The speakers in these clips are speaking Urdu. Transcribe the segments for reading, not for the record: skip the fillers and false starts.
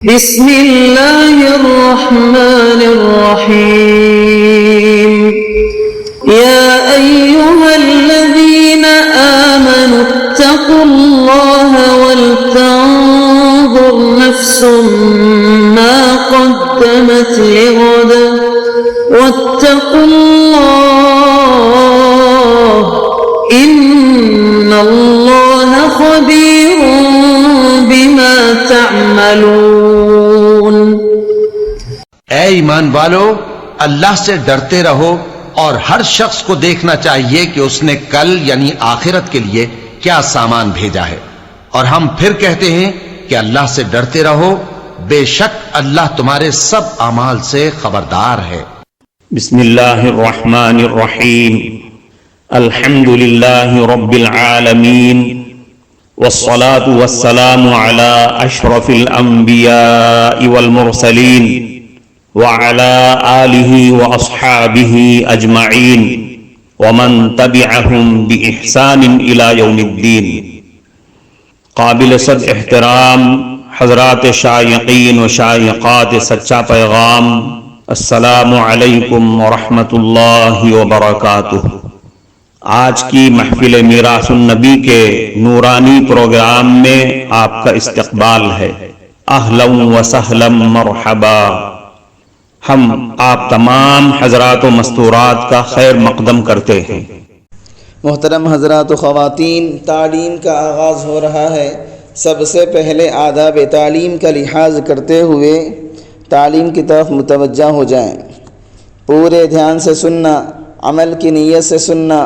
بسم اللہ الرحمن الرحیم یا ایہا الذین آمنوا اتقوا اللہ ولتنظر نفس ما قدمت لغد واتقوا اللہ ان اللہ خبیر بما تعملون۔ اے ایمان والو، اللہ سے ڈرتے رہو اور ہر شخص کو دیکھنا چاہیے کہ اس نے کل یعنی آخرت کے لیے کیا سامان بھیجا ہے، اور ہم پھر کہتے ہیں کہ اللہ سے ڈرتے رہو، بے شک اللہ تمہارے سب اعمال سے خبردار ہے۔ بسم اللہ الرحمن الرحیم الحمد للہ رب العالمین والصلاة والسلام على اشرف الانبیاء والمرسلین وعلى آلہ واصحابہ اجمعین ومن تبعہم بإحسان الى یوم الدین۔ قابل صد احترام حضرات شائقین و شائقات سچا پیغام، السلام علیکم ورحمۃ اللہ وبرکاتہ۔ آج کی محفل میراث النبی کے نورانی پروگرام میں آپ کا استقبال ہے۔ اہلا و سہلا مرحبا۔ ہم آپ تمام حضرات و مستورات کا خیر مقدم کرتے ہیں۔ محترم حضرات و خواتین، تعلیم کا آغاز ہو رہا ہے۔ سب سے پہلے آداب تعلیم کا لحاظ کرتے ہوئے تعلیم کی طرف متوجہ ہو جائیں۔ پورے دھیان سے سننا، عمل کی نیت سے سننا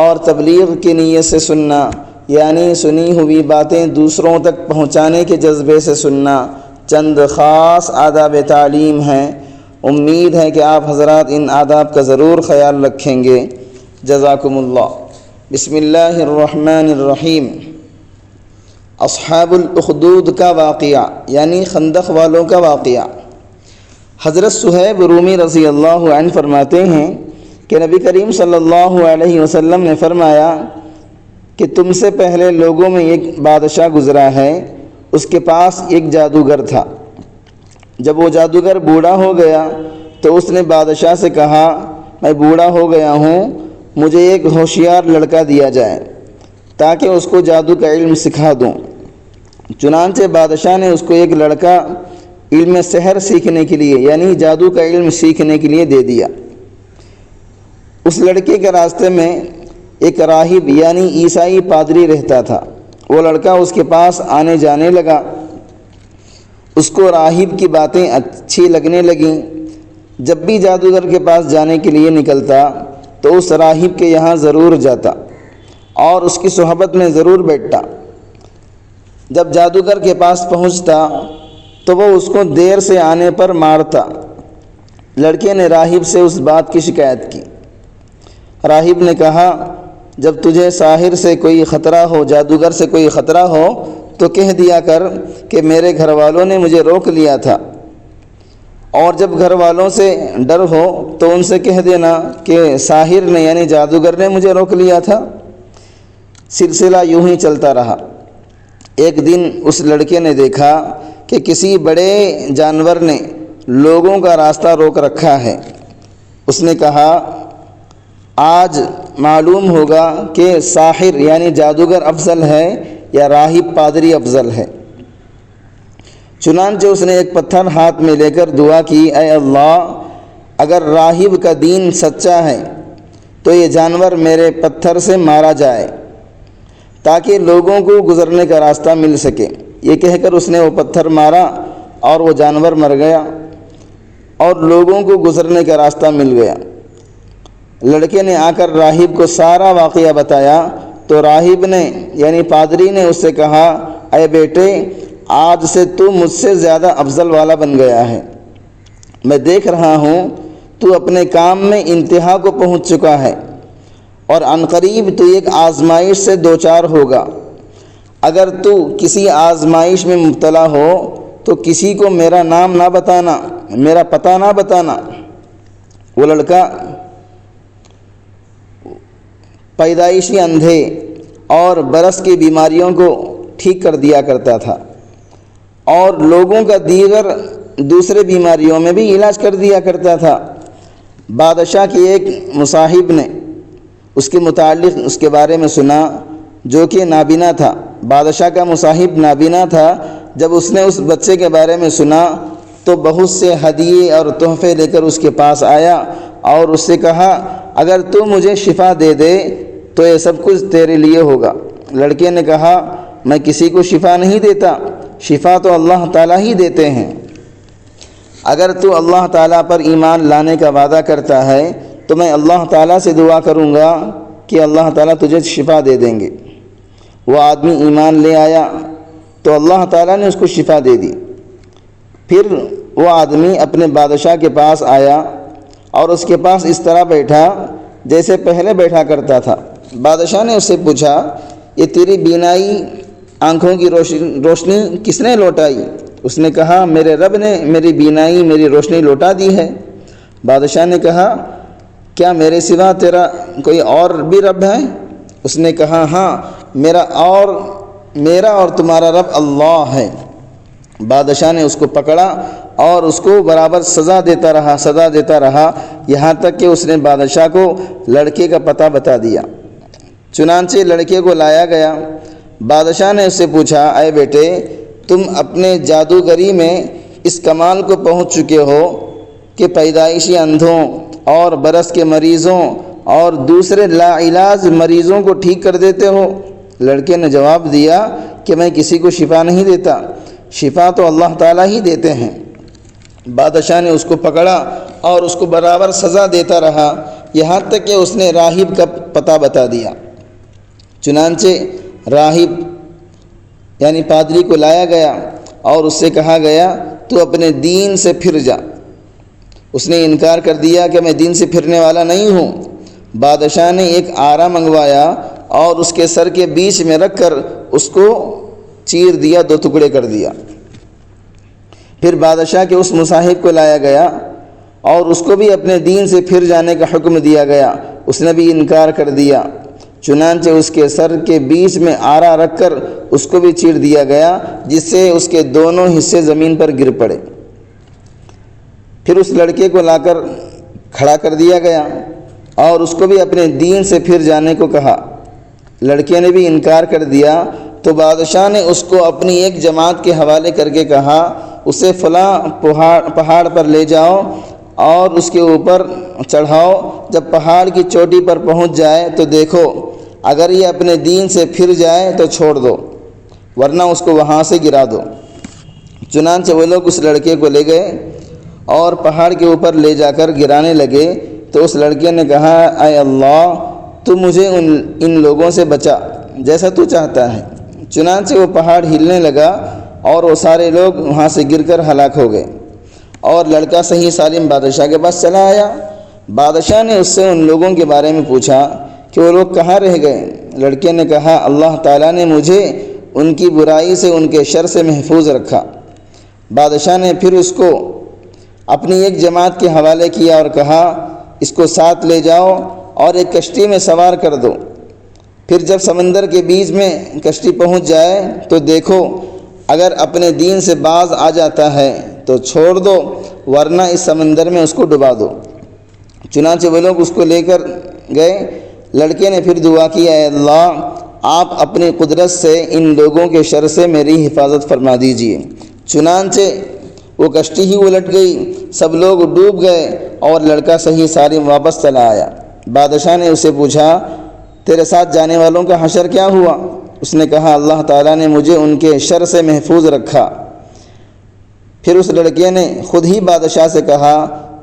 اور تبلیغ کی نیت سے سننا، یعنی سنی ہوئی باتیں دوسروں تک پہنچانے کے جذبے سے سننا، چند خاص آداب تعلیم ہیں۔ امید ہے کہ آپ حضرات ان آداب کا ضرور خیال رکھیں گے۔ جزاکم اللہ۔ بسم اللہ الرحمن الرحیم۔ اصحاب الاخدود کا واقعہ یعنی خندق والوں کا واقعہ۔ حضرت صہیب رومی رضی اللہ عنہ فرماتے ہیں کہ نبی کریم صلی اللہ علیہ وسلم نے فرمایا کہ تم سے پہلے لوگوں میں ایک بادشاہ گزرا ہے، اس کے پاس ایک جادوگر تھا۔ جب وہ جادوگر بوڑھا ہو گیا تو اس نے بادشاہ سے کہا، میں بوڑھا ہو گیا ہوں، مجھے ایک ہوشیار لڑکا دیا جائے تاکہ اس کو جادو کا علم سکھا دوں۔ چنانچہ بادشاہ نے اس کو ایک لڑکا علم سحر سیکھنے کے لیے یعنی جادو کا علم سیکھنے کے لیے دے دیا۔ اس لڑکے کے راستے میں ایک راہب یعنی عیسائی پادری رہتا تھا۔ وہ لڑکا اس کے پاس آنے جانے لگا۔ اس کو راہب کی باتیں اچھی لگنے لگیں۔ جب بھی جادوگر کے پاس جانے کے لیے نکلتا تو اس راہب کے یہاں ضرور جاتا اور اس کی صحبت میں ضرور بیٹھتا۔ جب جادوگر کے پاس پہنچتا تو وہ اس کو دیر سے آنے پر مارتا۔ لڑکے نے راہب سے اس بات کی شکایت کی۔ راہب نے کہا، جب تجھے ساحر سے کوئی خطرہ ہو، جادوگر سے کوئی خطرہ ہو تو کہہ دیا کر کہ میرے گھر والوں نے مجھے روک لیا تھا، اور جب گھر والوں سے ڈر ہو تو ان سے کہہ دینا کہ ساحر نے یعنی جادوگر نے مجھے روک لیا تھا۔ سلسلہ یوں ہی چلتا رہا۔ ایک دن اس لڑکے نے دیکھا کہ کسی بڑے جانور نے لوگوں کا راستہ روک رکھا ہے۔ اس نے کہا، آج معلوم ہوگا کہ ساحر یعنی جادوگر افضل ہے یا راہب پادری افضل ہے۔ چنانچہ اس نے ایک پتھر ہاتھ میں لے کر دعا کی، اے اللہ، اگر راہب کا دین سچا ہے تو یہ جانور میرے پتھر سے مارا جائے تاکہ لوگوں کو گزرنے کا راستہ مل سکے۔ یہ کہہ کر اس نے وہ پتھر مارا اور وہ جانور مر گیا اور لوگوں کو گزرنے کا راستہ مل گیا۔ لڑکے نے آ کر راہب کو سارا واقعہ بتایا تو راہب نے یعنی پادری نے اس سے کہا، اے بیٹے، آج سے تو مجھ سے زیادہ افضل والا بن گیا ہے۔ میں دیکھ رہا ہوں تو اپنے کام میں انتہا کو پہنچ چکا ہے اور عنقریب تو ایک آزمائش سے دوچار ہوگا۔ اگر تو کسی آزمائش میں مبتلا ہو تو کسی کو میرا نام نہ بتانا، میرا پتہ نہ بتانا۔ وہ لڑکا پیدائشی اندھے اور برس کی بیماریوں کو ٹھیک کر دیا کرتا تھا۔ اور لوگوں کا دیگر دوسرے بیماریوں میں بھی علاج کر دیا کرتا تھا۔ بادشاہ کی ایک مصاحب نے اس کے متعلق اس کے بارے میں سنا، جو کہ نابینا تھا۔ بادشاہ کا مصاحب نابینا تھا۔ جب اس نے اس بچے کے بارے میں سنا تو بہت سے ہدیے اور تحفے لے کر اس کے پاس آیا اور اس سے کہا، اگر تو مجھے شفا دے دے تو یہ سب کچھ تیرے لیے ہوگا۔ لڑکے نے کہا، میں کسی کو شفا نہیں دیتا، شفا تو اللہ تعالیٰ ہی دیتے ہیں۔ اگر تو اللہ تعالیٰ پر ایمان لانے کا وعدہ کرتا ہے تو میں اللہ تعالیٰ سے دعا کروں گا کہ اللہ تعالیٰ تجھے شفا دے دیں گے۔ وہ آدمی ایمان لے آیا تو اللہ تعالیٰ نے اس کو شفا دے دی۔ پھر وہ آدمی اپنے بادشاہ کے پاس آیا اور اس کے پاس اس طرح بیٹھا جیسے پہلے بیٹھا کرتا تھا۔ بادشاہ نے اس سے پوچھا، یہ تیری بینائی، آنکھوں کی روشنی کس نے لوٹائی؟ اس نے کہا، میرے رب نے میری بینائی، میری روشنی لوٹا دی ہے۔ بادشاہ نے کہا، کیا میرے سوا تیرا کوئی اور بھی رب ہے؟ اس نے کہا، ہاں، میرا اور تمہارا رب اللہ ہے۔ بادشاہ نے اس کو پکڑا اور اس کو برابر سزا دیتا رہا یہاں تک کہ اس نے بادشاہ کو لڑکے کا پتہ بتا دیا۔ چنانچہ لڑکے کو لایا گیا۔ بادشاہ نے اس سے پوچھا، اے بیٹے، تم اپنے جادوگری میں اس کمال کو پہنچ چکے ہو کہ پیدائشی اندھوں اور برس کے مریضوں اور دوسرے لا علاج مریضوں کو ٹھیک کر دیتے ہو؟ لڑکے نے جواب دیا کہ میں کسی کو شفا نہیں دیتا، شفا تو اللہ تعالیٰ ہی دیتے ہیں۔ بادشاہ نے اس کو پکڑا اور اس کو برابر سزا دیتا رہا یہاں تک کہ اس نے راہب کا پتہ بتا دیا۔ چنانچہ راہب یعنی پادری کو لایا گیا اور اس سے کہا گیا، تو اپنے دین سے پھر جا۔ اس نے انکار کر دیا کہ میں دین سے پھرنے والا نہیں ہوں۔ بادشاہ نے ایک آرا منگوایا اور اس کے سر کے بیچ میں رکھ کر اس کو چیر دیا، 2 ٹکڑے کر دیا۔ پھر بادشاہ کے اس مصاحب کو لایا گیا اور اس کو بھی اپنے دین سے پھر جانے کا حکم دیا گیا۔ اس نے بھی انکار کر دیا۔ چنانچہ اس کے سر کے بیچ میں آرا رکھ کر اس کو بھی چیر دیا گیا، جس سے اس کے دونوں حصے زمین پر گر پڑے۔ پھر اس لڑکے کو لا کر کھڑا کر دیا گیا اور اس کو بھی اپنے دین سے پھر جانے کو کہا۔ لڑکے نے بھی انکار کر دیا تو بادشاہ نے اس کو اپنی ایک جماعت کے حوالے کر کے کہا، اسے فلاں پہاڑ پر لے جاؤ اور اس کے اوپر چڑھاؤ۔ جب پہاڑ کی چوٹی پر پہنچ جائے تو دیکھو، اگر یہ اپنے دین سے پھر جائے تو چھوڑ دو، ورنہ اس کو وہاں سے گرا دو۔ چنانچہ وہ لوگ اس لڑکے کو لے گئے اور پہاڑ کے اوپر لے جا کر گرانے لگے تو اس لڑکے نے کہا، اے اللہ، تو مجھے ان لوگوں سے بچا جیسا تو چاہتا ہے۔ چنانچہ وہ پہاڑ ہلنے لگا اور وہ سارے لوگ وہاں سے گر کر ہلاک ہو گئے اور لڑکا صحیح سالم بادشاہ کے پاس چلا آیا۔ بادشاہ نے اس سے ان لوگوں کے بارے میں پوچھا کہ وہ لوگ کہاں رہ گئے؟ لڑکے نے کہا، اللہ تعالیٰ نے مجھے ان کی برائی سے، ان کے شر سے محفوظ رکھا۔ بادشاہ نے پھر اس کو اپنی ایک جماعت کے حوالے کیا اور کہا، اس کو ساتھ لے جاؤ اور ایک کشتی میں سوار کر دو۔ پھر جب سمندر کے بیچ میں کشتی پہنچ جائے تو دیکھو، اگر اپنے دین سے باز آ جاتا ہے تو چھوڑ دو، ورنہ اس سمندر میں اس کو ڈبا دو۔ چنانچہ وہ لوگ اس کو لے کر گئے۔ لڑکے نے پھر دعا کی، اے اللہ، آپ اپنی قدرت سے ان لوگوں کے شر سے میری حفاظت فرما دیجیے۔ چنانچہ وہ کشتی ہی الٹ گئی، سب لوگ ڈوب گئے اور لڑکا صحیح سالم واپس چلا آیا۔ بادشاہ نے اسے پوچھا، تیرے ساتھ جانے والوں کا حشر کیا ہوا؟ اس نے کہا، اللہ تعالیٰ نے مجھے ان کے شر سے محفوظ رکھا۔ پھر اس لڑکے نے خود ہی بادشاہ سے کہا،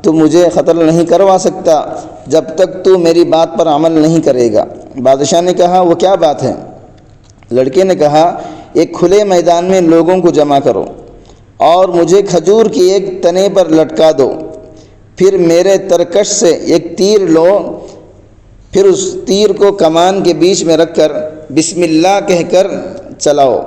تو مجھے قتل نہیں کروا سکتا جب تک تو میری بات پر عمل نہیں کرے گا۔ بادشاہ نے کہا، وہ کیا بات ہے؟ لڑکے نے کہا، ایک کھلے میدان میں لوگوں کو جمع کرو اور مجھے کھجور کی ایک تنے پر لٹکا دو، پھر میرے ترکش سے ایک تیر لو، پھر اس تیر کو کمان کے بیچ میں رکھ کر بسم اللہ کہہ کر چلاؤ،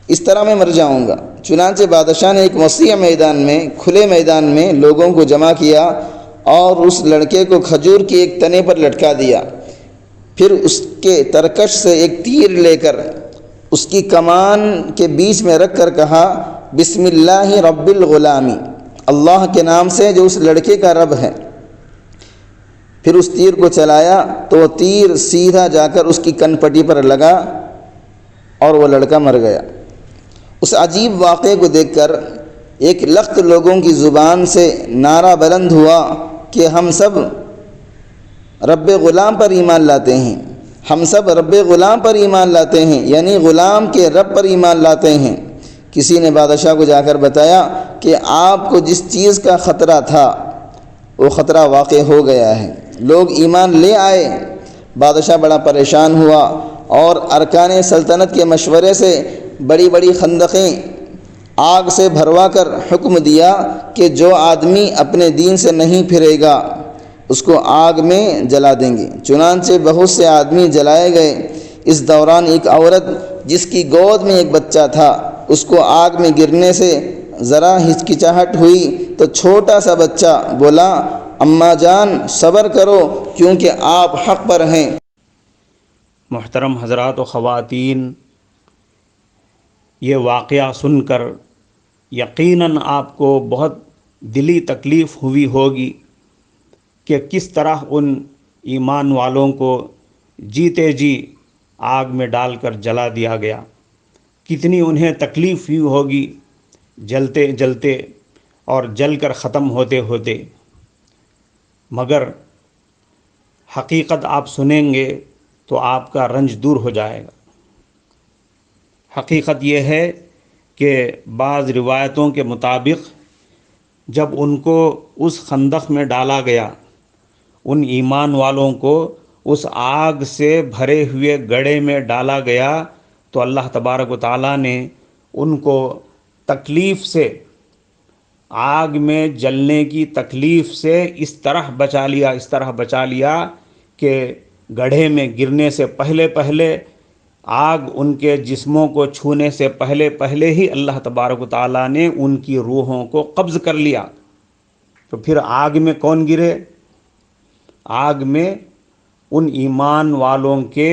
اس طرح میں مر جاؤں گا۔ چنانچہ بادشاہ نے ایک وسیع میدان میں، کھلے میدان میں لوگوں کو جمع کیا اور اس لڑکے کو کھجور کی ایک تنے پر لٹکا دیا، پھر اس کے ترکش سے ایک تیر لے کر اس کی کمان کے بیچ میں رکھ کر کہا، بسم اللہ رب الغلامی، اللہ کے نام سے جو اس لڑکے کا رب ہے۔ پھر اس تیر کو چلایا تو وہ تیر سیدھا جا کر اس کی کن پٹی پر لگا اور وہ لڑکا مر گیا۔ اس عجیب واقعے کو دیکھ کر ایک لخت لوگوں کی زبان سے نعرہ بلند ہوا کہ ہم سب رب غلام پر ایمان لاتے ہیں، ہم سب رب غلام پر ایمان لاتے ہیں، یعنی غلام کے رب پر ایمان لاتے ہیں۔ کسی نے بادشاہ کو جا کر بتایا کہ آپ کو جس چیز کا خطرہ تھا وہ خطرہ واقع ہو گیا ہے، لوگ ایمان لے آئے۔ بادشاہ بڑا پریشان ہوا اور ارکان سلطنت کے مشورے سے بڑی بڑی خندقیں آگ سے بھروا کر حکم دیا کہ جو آدمی اپنے دین سے نہیں پھرے گا اس کو آگ میں جلا دیں گے۔ چنانچہ بہت سے آدمی جلائے گئے۔ اس دوران ایک عورت جس کی گود میں ایک بچہ تھا، اس کو آگ میں گرنے سے ذرا ہچکچاہٹ ہوئی تو چھوٹا سا بچہ بولا، اماں جان صبر کرو کیونکہ آپ حق پر ہیں۔ محترم حضرات و خواتین، یہ واقعہ سن کر یقیناً آپ کو بہت دلی تکلیف ہوئی ہوگی کہ کس طرح ان ایمان والوں کو جیتے جی آگ میں ڈال کر جلا دیا گیا، کتنی انہیں تکلیف ہوئی ہوگی جلتے جلتے اور جل کر ختم ہوتے ہوتے۔ مگر حقیقت آپ سنیں گے تو آپ کا رنج دور ہو جائے گا۔ حقیقت یہ ہے کہ بعض روایتوں کے مطابق جب ان کو اس خندق میں ڈالا گیا، ان ایمان والوں کو اس آگ سے بھرے ہوئے گڑھے میں ڈالا گیا تو اللہ تبارک و تعالیٰ نے ان کو تکلیف سے، آگ میں جلنے کی تکلیف سے اس طرح بچا لیا کہ گڑھے میں گرنے سے پہلے آگ ان کے جسموں کو چھونے سے پہلے ہی اللہ تبارک و تعالیٰ نے ان کی روحوں کو قبض کر لیا۔ تو پھر آگ میں کون گرے؟ آگ میں ان ایمان والوں کے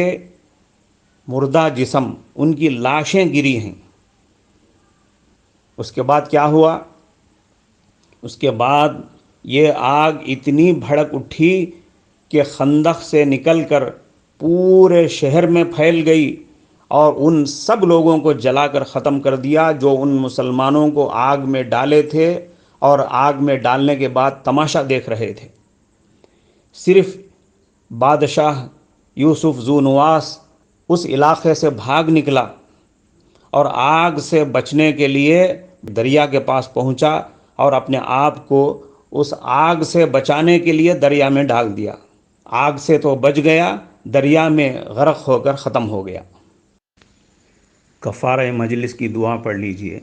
مردہ جسم، ان کی لاشیں گری ہیں۔ اس کے بعد کیا ہوا؟ اس کے بعد یہ آگ اتنی بھڑک اٹھی کہ خندق سے نکل کر پورے شہر میں پھیل گئی اور ان سب لوگوں کو جلا کر ختم کر دیا جو ان مسلمانوں کو آگ میں ڈالے تھے اور آگ میں ڈالنے کے بعد تماشا دیکھ رہے تھے۔ صرف بادشاہ یوسف ذو نواس اس علاقے سے بھاگ نکلا اور آگ سے بچنے کے لیے دریا کے پاس پہنچا اور اپنے آپ کو اس آگ سے بچانے کے لیے دریا میں ڈال دیا۔ آگ سے تو بچ گیا، دریا میں غرق ہو کر ختم ہو گیا۔ کفارہ مجلس کی دعا پڑھ لیجئے۔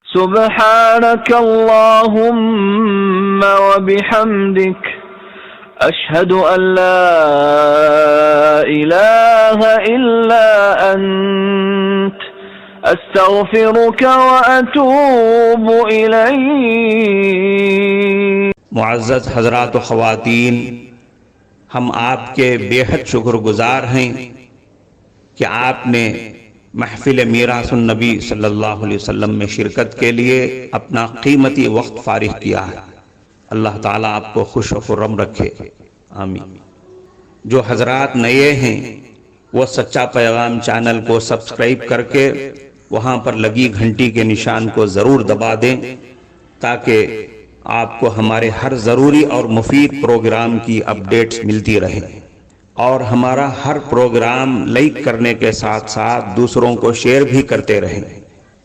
سبحانك اللهم وبحمدك اشهد ان لا اله الا انت استغفرك واتوب الیک۔ معزز حضرات و خواتین، ہم آپ کے بے حد شکر گزار ہیں کہ آپ نے محفل میراث النبی صلی اللہ علیہ وسلم میں شرکت کے لیے اپنا قیمتی وقت فارغ کیا ہے۔ اللہ تعالیٰ آپ کو خوش و خرم رکھے، آمین۔ جو حضرات نئے ہیں وہ سچا پیغام چینل کو سبسکرائب کر کے وہاں پر لگی گھنٹی کے نشان کو ضرور دبا دیں تاکہ آپ کو ہمارے ہر ضروری اور مفید پروگرام کی اپڈیٹس ملتی رہیں، اور ہمارا ہر پروگرام لائک کرنے کے ساتھ ساتھ دوسروں کو شیئر بھی کرتے رہیں۔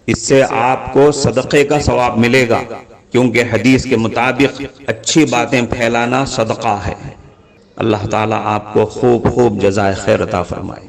اس سے آپ کو صدقے کا ثواب ملے گا، کیونکہ حدیث کے مطابق اچھی باتیں پھیلانا صدقہ ہے۔ اللہ تعالیٰ آپ کو خوب جزائے خیر عطا فرمائے۔